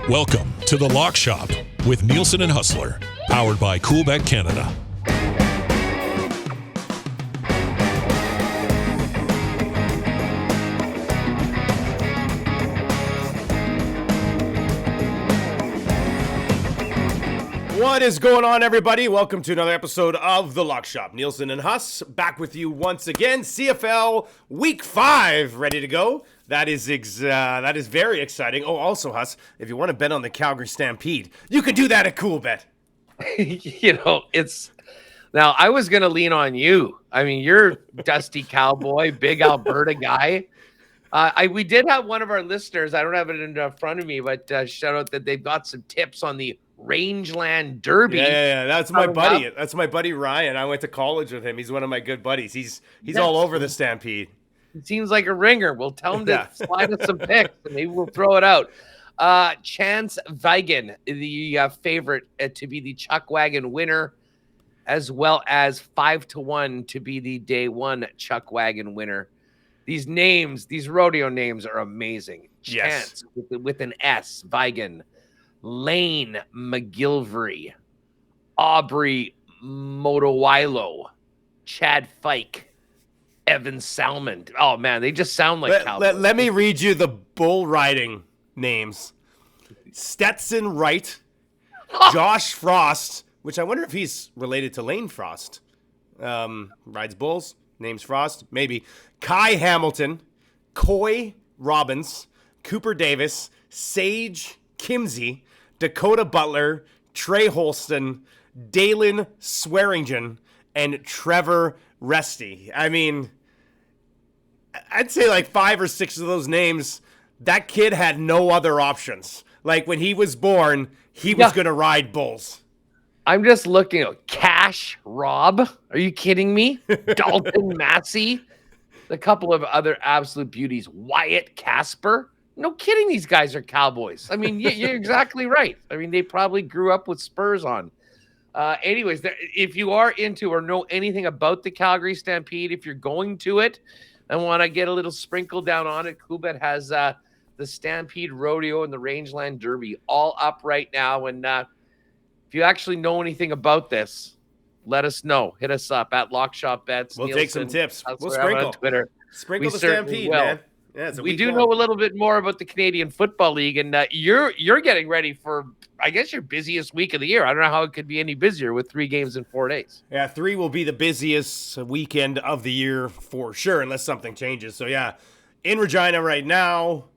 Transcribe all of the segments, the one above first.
Welcome to the Lock Shop with Nielson and Hustler, powered by Coolbet Canada. What is going on, everybody? Welcome to another episode of The Lock Shop. Nielson and Huss back with you once again. CFL Week 5 ready to go. That is very exciting. Oh, also, Huss, if you want to bet on the Calgary Stampede, you could do that at Coolbet. Now I was going to lean on you. I mean, you're Dusty Cowboy, big Alberta guy. We did have one of our listeners, I don't have it in front of me, but shout out that they've got some tips on the Rangeland Derby. Yeah. That's my buddy. That's my buddy Ryan. I went to college with him. He's one of my good buddies. He's all over the Stampede. It seems like a ringer. We'll tell him to slide us some picks, and maybe we'll throw it out. Chance Vigan, the favorite to be the Chuck Wagon winner, as well as 5-1 to be the day one Chuck Wagon winner. These names, these rodeo names are amazing. Chance with an S, Vigan. Lane McGilvery, Aubrey Motowilo, Chad Fike, Evan Salmon. Oh, man, they just sound like cowboys. Let me read you the bull riding names. Stetson Wright, Josh Frost, which I wonder if he's related to Lane Frost. Rides bulls, names Frost, maybe. Kai Hamilton, Coy Robbins, Cooper Davis, Sage Kimsey, Dakota Butler, Trey Holston, Dalen Swearingen, and Trevor Resty. I mean, I'd say like 5 or 6 of those names, that kid had no other options. Like when he was born, he was going to ride bulls. I'm just looking at Cash Robb. Are you kidding me? Dalton Massey. A couple of other absolute beauties. Wyatt Casper. No kidding, these guys are cowboys. I mean, you're exactly right. I mean, they probably grew up with spurs on. Anyways, if you are into or know anything about the Calgary Stampede, if you're going to it and want to get a little sprinkle down on it, Coolbet has the Stampede Rodeo and the Rangeland Derby all up right now. And if you actually know anything about this, let us know. Hit us up at Lockshop Bets. We'll take some tips. We'll sprinkle on Twitter. Sprinkle the Stampede, man. Yeah, we do know a little bit more about the Canadian Football League, and you're getting ready for, I guess, your busiest week of the year. I don't know how it could be any busier with 3 games in 4 days. Yeah, 3 will be the busiest weekend of the year for sure, unless something changes. So, yeah, in Regina right now,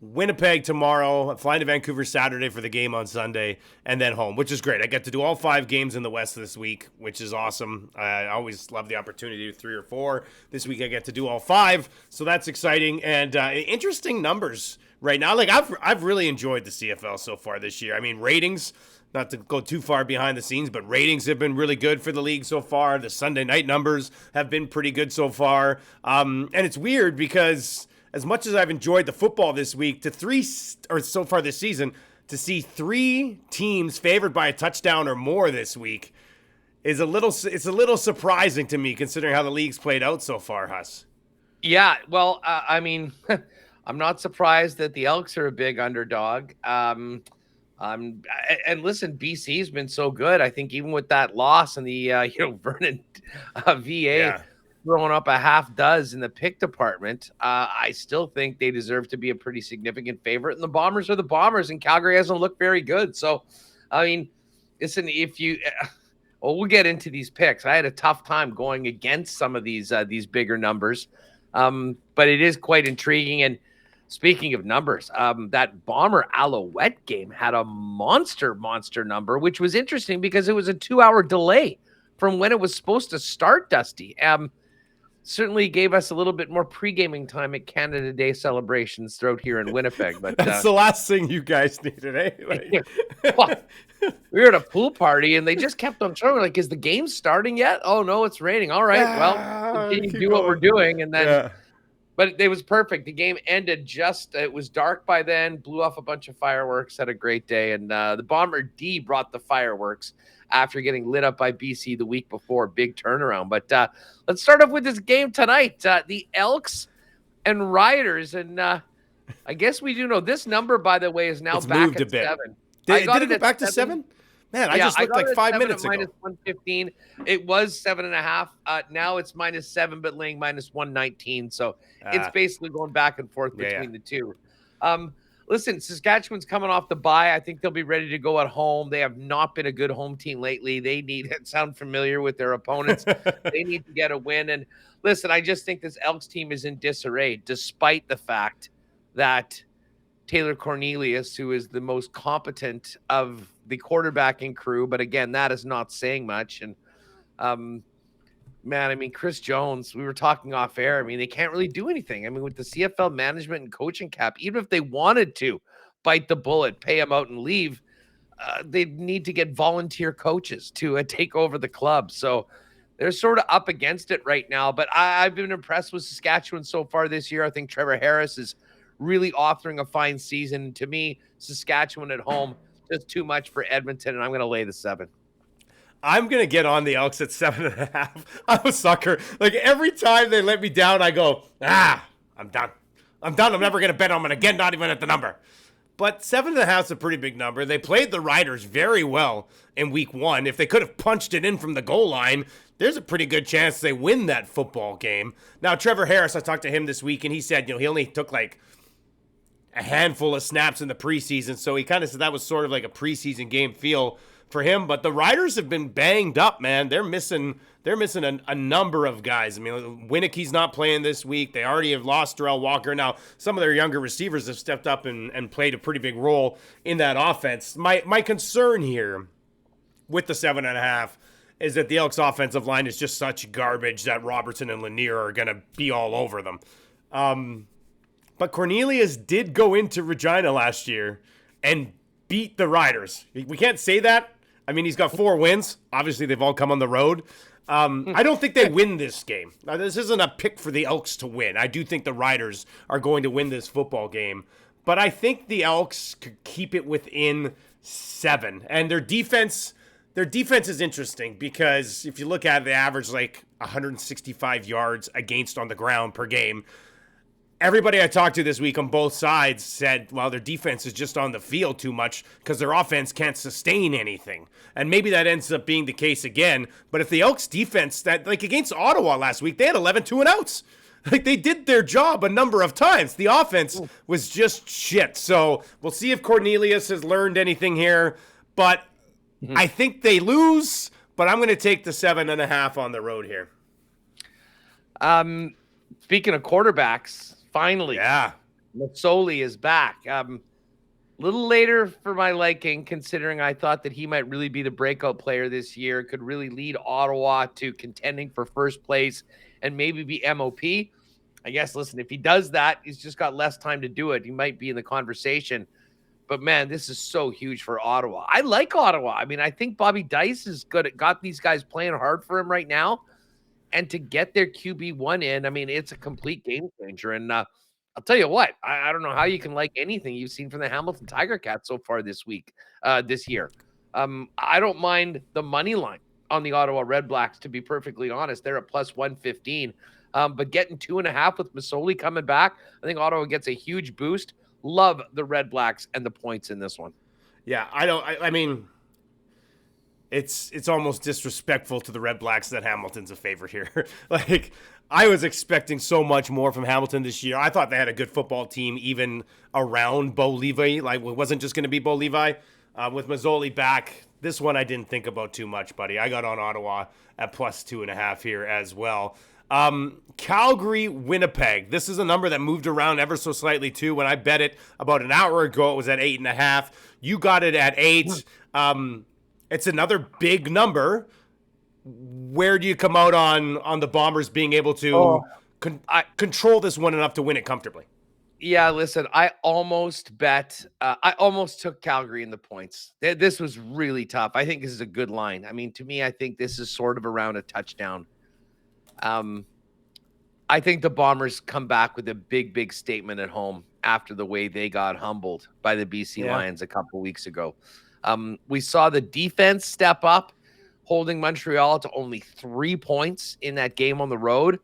Winnipeg tomorrow, flying to Vancouver Saturday for the game on Sunday, and then home, which is great. I get to do all 5 games in the West this week, which is awesome. I always love the opportunity to do 3 or 4. This week I get to do all 5, so that's exciting. And interesting numbers right now. Like I've really enjoyed the CFL so far this year. I mean, ratings, not to go too far behind the scenes, but ratings have been really good for the league so far. The Sunday night numbers have been pretty good so far. And it's weird because as much as I've enjoyed the football this week, so far this season, to see 3 teams favored by a touchdown or more this week it's a little surprising to me, considering how the league's played out so far, Huss. Yeah, well, I mean, I'm not surprised that the Elks are a big underdog. And listen, BC's been so good. I think even with that loss and the Vernon VA. Throwing up a half dozen in the pick department, I still think they deserve to be a pretty significant favorite. And the Bombers are the Bombers, and Calgary hasn't looked very good. So, I mean, listen, we'll get into these picks. I had a tough time going against some of these bigger numbers, but it is quite intriguing. And speaking of numbers, that Bomber Alouette game had a monster number, which was interesting because it was a 2-hour delay from when it was supposed to start, Dusty. Certainly gave us a little bit more pre-gaming time at Canada Day celebrations throughout here in Winnipeg. But that's the last thing you guys needed, eh? We were at a pool party, and they just kept on showing, like, is the game starting yet? Oh, no, it's raining. All right, well, continue to do what we're doing. And then, but it was perfect. The game ended it was dark by then, blew off a bunch of fireworks, had a great day. And the Bomber D brought the fireworks after getting lit up by BC the week before. Big turnaround. But let's start off with this game tonight. The Elks and Riders. And I guess we do know this number, by the way, is now It's back moved at a bit. 7. Did it go at back to 7? Man, I just looked got like it at 5 7 minutes at ago. minus 115. It was 7.5. Now it's -7, but laying minus 119. So it's basically going back and forth between the two. Listen, Saskatchewan's coming off the bye. I think they'll be ready to go at home. They have not been a good home team lately. They need to sound familiar with their opponents. They need to get a win. And listen, I just think this Elks team is in disarray, despite the fact that Taylor Cornelius, who is the most competent of the quarterbacking crew. But again, that is not saying much. And man, I mean, Chris Jones, we were talking off air. I mean, they can't really do anything. I mean, with the CFL management and coaching cap, even if they wanted to bite the bullet, pay him out and leave, they need to get volunteer coaches to take over the club. So they're sort of up against it right now. But I've been impressed with Saskatchewan so far this year. I think Trevor Harris is really authoring a fine season. To me, Saskatchewan at home, just too much for Edmonton, and I'm going to lay the 7. I'm going to get on the Elks at 7.5. I'm a sucker. Like, every time they let me down, I go, I'm done. I'm never going to bet on them again, not even at the number. But 7.5 is a pretty big number. They played the Riders very well in week 1. If they could have punched it in from the goal line, there's a pretty good chance they win that football game. Now, Trevor Harris, I talked to him this week, and he said, he only took like a handful of snaps in the preseason, so he kind of said that was sort of like a preseason game feel for him. But the Riders have been banged up, man. They're missing a number of guys. I mean, Winnicke's not playing this week. They already have lost Darrell Walker. Now, some of their younger receivers have stepped up and played a pretty big role in that offense. My concern here with the 7.5 is that the Elks offensive line is just such garbage that Robertson and Lanier are going to be all over them. But Cornelius did go into Regina last year and beat the Riders. We can't say that. I mean, he's got 4 wins. Obviously, they've all come on the road. I don't think they win this game. Now, this isn't a pick for the Elks to win. I do think the Riders are going to win this football game. But I think the Elks could keep it within 7. And their defense is interesting because if you look at it, they average like 165 yards against on the ground per game. Everybody I talked to this week on both sides said, well, their defense is just on the field too much because their offense can't sustain anything. And maybe that ends up being the case again. But if the Elks defense, that like against Ottawa last week, they had 11 2-and-outs. Like, they did their job a number of times. The offense was just shit. So we'll see if Cornelius has learned anything here. But I think they lose, but I'm going to take the 7.5 on the road here. Speaking of quarterbacks, finally, Masoli is back. Little later for my liking, considering I thought that he might really be the breakout player this year, could really lead Ottawa to contending for first place and maybe be MOP. I guess, listen, if he does that, he's just got less time to do it. He might be in the conversation. But, man, this is so huge for Ottawa. I like Ottawa. I mean, I think Bobby Dice is good. Got these guys playing hard for him right now. And to get their QB1 in, I mean, it's a complete game changer. And I'll tell you what, I don't know how you can like anything you've seen from the Hamilton Tiger Cats so far this year. I don't mind the money line on the Ottawa Red Blacks, to be perfectly honest. They're at plus 115. But getting 2.5 with Masoli coming back, I think Ottawa gets a huge boost. Love the Red Blacks and the points in this one. Yeah, I mean, it's almost disrespectful to the Red Blacks that Hamilton's a favorite here. Like, I was expecting so much more from Hamilton this year. I thought they had a good football team even around Bo Levi. Like, it wasn't just going to be Bo Levi. With Masoli back, this one I didn't think about too much, buddy. I got on Ottawa at plus 2.5 here as well. Calgary, Winnipeg. This is a number that moved around ever so slightly too. When I bet it about an hour ago, it was at 8.5. You got it at 8. It's another big number. Where do you come out on the Bombers being able to control this one enough to win it comfortably? Yeah, listen, I almost took Calgary in the points. This was really tough. I think this is a good line. I mean, to me, I think this is sort of around a touchdown. I think the Bombers come back with a big statement at home after the way they got humbled by the BC Lions a couple weeks ago. We saw the defense step up, holding Montreal to only 3 points in that game on the road.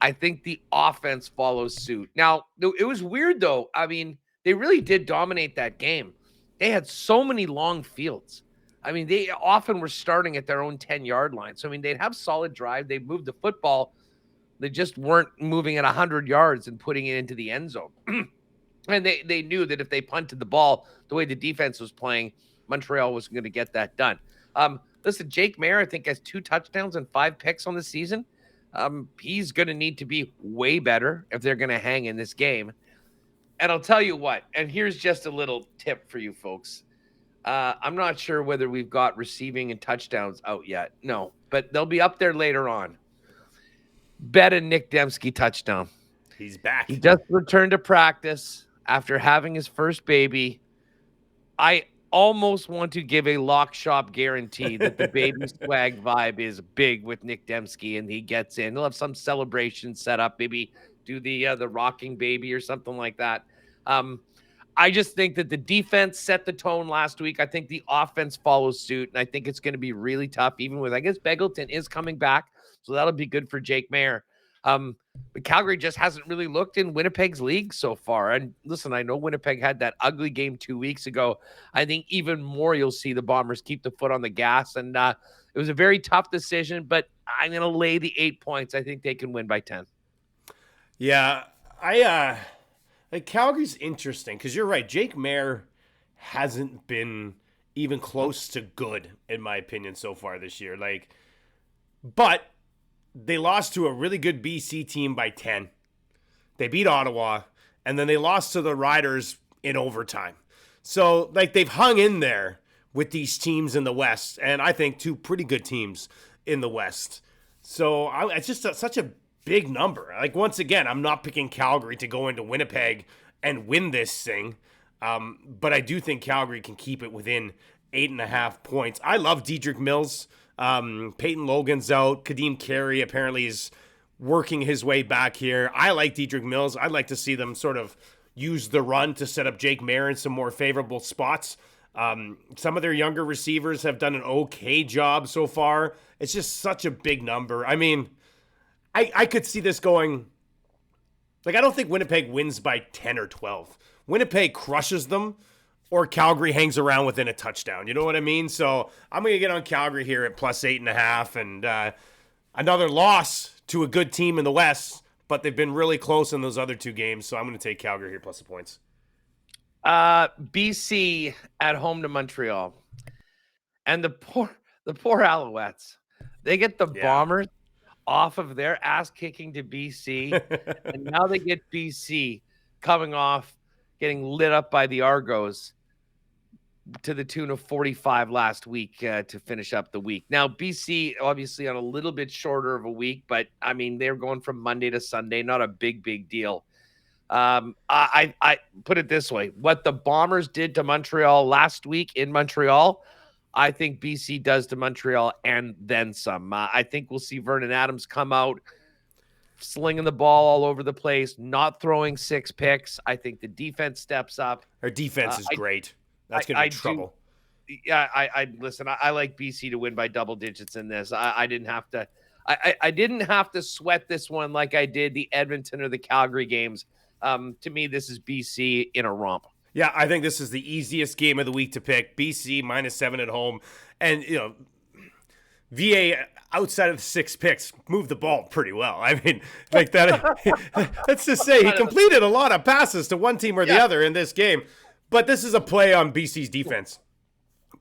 I think the offense follows suit. Now, it was weird, though. I mean, they really did dominate that game. They had so many long fields. I mean, they often were starting at their own 10-yard line. So, I mean, they'd have solid drive. They moved the football. They just weren't moving at 100 yards and putting it into the end zone. And they knew that if they punted the ball the way the defense was playing, Montreal was going to get that done. Listen, Jake Maier, I think, has 2 touchdowns and 5 picks on the season. He's going to need to be way better if they're going to hang in this game. And I'll tell you what, and here's just a little tip for you folks. I'm not sure whether we've got receiving and touchdowns out yet. No, but they'll be up there later on. Bet a Nick Dembski touchdown. He's back. He just returned to practice after having his first baby. I almost want to give a lock shop guarantee that the baby swag vibe is big with Nick Dembski, and he gets in. He'll have some celebration set up, maybe do the rocking baby or something like that. I just think that the defense set the tone last week. I think the offense follows suit, and I think it's going to be really tough, even with, I guess, Begelton is coming back, so that'll be good for Jake Maier. But Calgary just hasn't really looked in Winnipeg's league so far. And listen, I know Winnipeg had that ugly game 2 weeks ago. I think even more you'll see the Bombers keep the foot on the gas. And it was a very tough decision, but I'm going to lay the 8 points. I think they can win by 10. Yeah, like Calgary's interesting because you're right. Jake Maier hasn't been even close to good, in my opinion, so far this year. But they lost to a really good BC team by 10. They beat Ottawa, and then they lost to the Riders in overtime. So, they've hung in there with these teams in the West, and I think 2 pretty good teams in the West. So, it's just such a big number. Once again, I'm not picking Calgary to go into Winnipeg and win this thing, but I do think Calgary can keep it within 8.5 points. I love Dedrick Mills. Peyton Logan's out. Kadeem Carey apparently is working his way back here. I like Dedrick Mills. I'd like to see them sort of use the run to set up Jake Maier in some more favorable spots. Some of their younger receivers have done an okay job so far. It's just such a big number. I mean, I could see this going, I don't think Winnipeg wins by 10 or 12. Winnipeg crushes them, or Calgary hangs around within a touchdown. You know what I mean? So I'm going to get on Calgary here at plus 8.5, and another loss to a good team in the West, but they've been really close in those other 2 games. So I'm going to take Calgary here plus the points. BC at home to Montreal, and the poor Alouettes. They get the Bombers off of their ass kicking to BC, and now they get BC coming off getting lit up by the Argos to the tune of 45 last week to finish up the week. Now, BC obviously on a little bit shorter of a week, but I mean, they're going from Monday to Sunday, not a big deal. I put it this way. What the Bombers did to Montreal last week in Montreal, I think BC does to Montreal and then some. I think we'll see Vernon Adams come out slinging the ball all over the place, not throwing 6 picks. I think the defense steps up. Our defense is great. That's going to be trouble. Listen, I like BC to win by double digits in this. I didn't have to. I didn't have to sweat this one like I did the Edmonton or the Calgary games. To me, this is BC in a romp. Yeah, I think this is the easiest game of the week to pick. BC -7 at home. And, VA, outside of the 6 picks, moved the ball pretty well. I mean, that. Let's just say he completed a lot of passes to one team or the other in this game. But this is a play on BC's defense.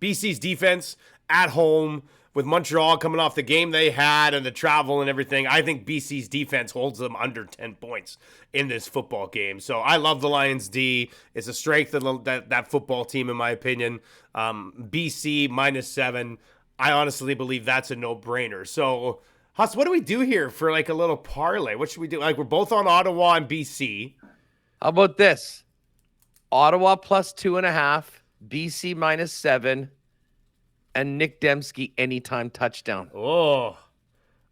BC's defense at home with Montreal coming off the game they had and the travel and everything. I think BC's defense holds them under 10 points in this football game. So I love the Lions D. It's a strength of that football team, in my opinion. BC -7. I honestly believe that's a no-brainer. So, Huss, what do we do here for a little parlay? What should we do? We're both on Ottawa and BC. How about this? Ottawa plus 2.5, BC -7, and Nick Dembski anytime touchdown. Oh,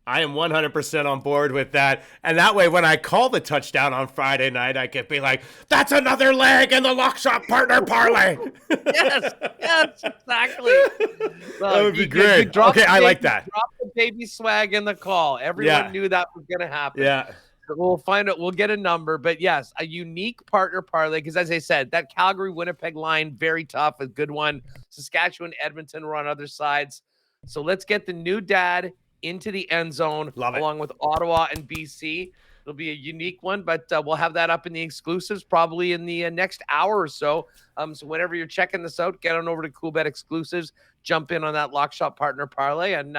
I am 100% on board with that. And that way, when I call the touchdown on Friday night, I can be like, that's another leg in the Lock Shop Partner Parlay. Yes, exactly. That would be great. Okay, I like that. Drop the baby swag in the call. Everyone knew that was going to happen. Yeah. we'll find out. We'll get a number, but yes, a unique partner parlay. Because as I said, that Calgary Winnipeg line, very tough, a good one. Saskatchewan, Edmonton were on other sides. So let's get the new dad into the end zone, along with Ottawa and BC. It'll be a unique one, but we'll have that up in the exclusives probably in the next hour or so. So whenever you're checking this out, get on over to Coolbet Exclusives, jump in on that Lock Shop Partner Parlay, and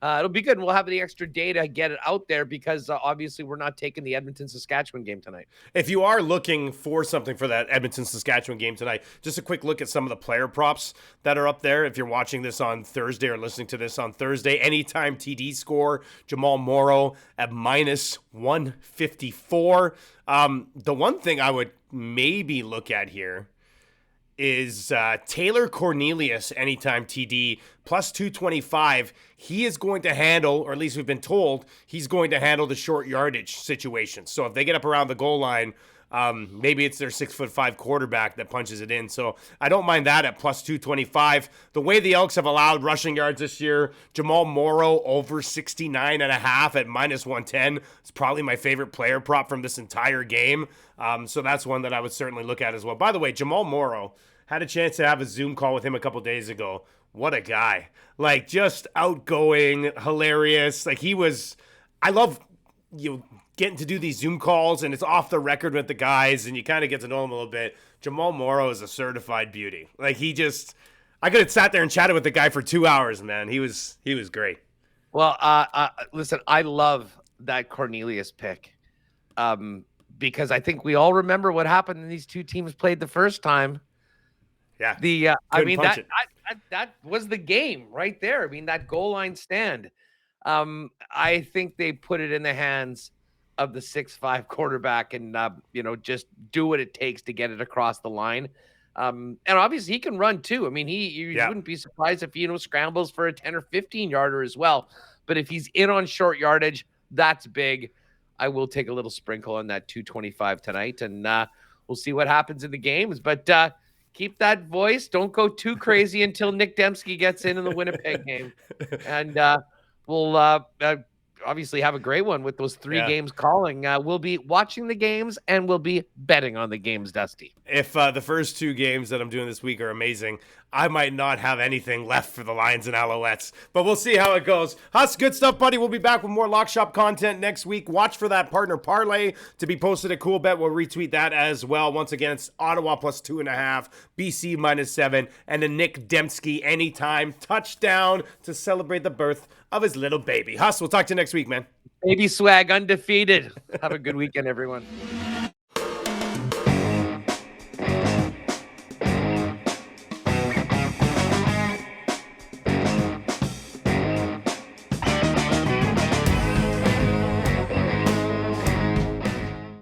it'll be good. We'll have the extra data, get it out there, because obviously we're not taking the Edmonton-Saskatchewan game tonight. If you are looking for something for that Edmonton-Saskatchewan game tonight, just a quick look at some of the player props that are up there. If you're watching this on Thursday or listening to this on Thursday, anytime TD score, Jamal Morrow at minus 154. The one thing I would maybe look at here is Taylor Cornelius anytime TD plus 225. He is going to handle, or at least we've been told, he's going to handle the short yardage situation. So if they get up around the goal line, maybe it's their 6'5" quarterback that punches it in. So I don't mind that at plus 225. The way the Elks have allowed rushing yards this year, Jamal Morrow over 69.5 at minus 110. It's probably my favorite player prop from this entire game. So that's one that I would certainly look at as well. By the way, Jamal Morrow, had a chance to have a Zoom call with him a couple days ago. What a guy. Like, just outgoing, hilarious. Like, I love, getting to do these Zoom calls, and it's off the record with the guys, and you kind of get to know him a little bit. Jamal Morrow is a certified beauty. Like, I could have sat there and chatted with the guy for 2 hours, man. He was great. Well, listen, I love that Cornelius pick. Because I think we all remember what happened when these two teams played the first time. Yeah. That was the game right there. I mean, that goal line stand. I think they put it in the hands of the 6'5" quarterback and, just do what it takes to get it across the line. And obviously he can run too. I mean, you wouldn't be surprised if he, scrambles for a 10 or 15 yarder as well. But if he's in on short yardage, that's big. I will take a little sprinkle on that 225 tonight, and we'll see what happens in the games. But keep that voice. Don't go too crazy until Nick Dembski gets in the Winnipeg game. And we'll obviously have a great one with those three games calling. We'll be watching the games, and we'll be betting on the games, Dusty. If the first two games that I'm doing this week are amazing, I might not have anything left for the Lions and Alouettes, but we'll see how it goes. Huss, good stuff, buddy. We'll be back with more Lock Shop content next week. Watch for that partner parlay to be posted at Coolbet. We'll retweet that as well. Once again, it's Ottawa plus 2.5, BC minus 7, and a Nick Dembski anytime touchdown to celebrate the birth of his little baby. Huss, we'll talk to you next week, man. Baby swag undefeated. Have a good weekend, everyone.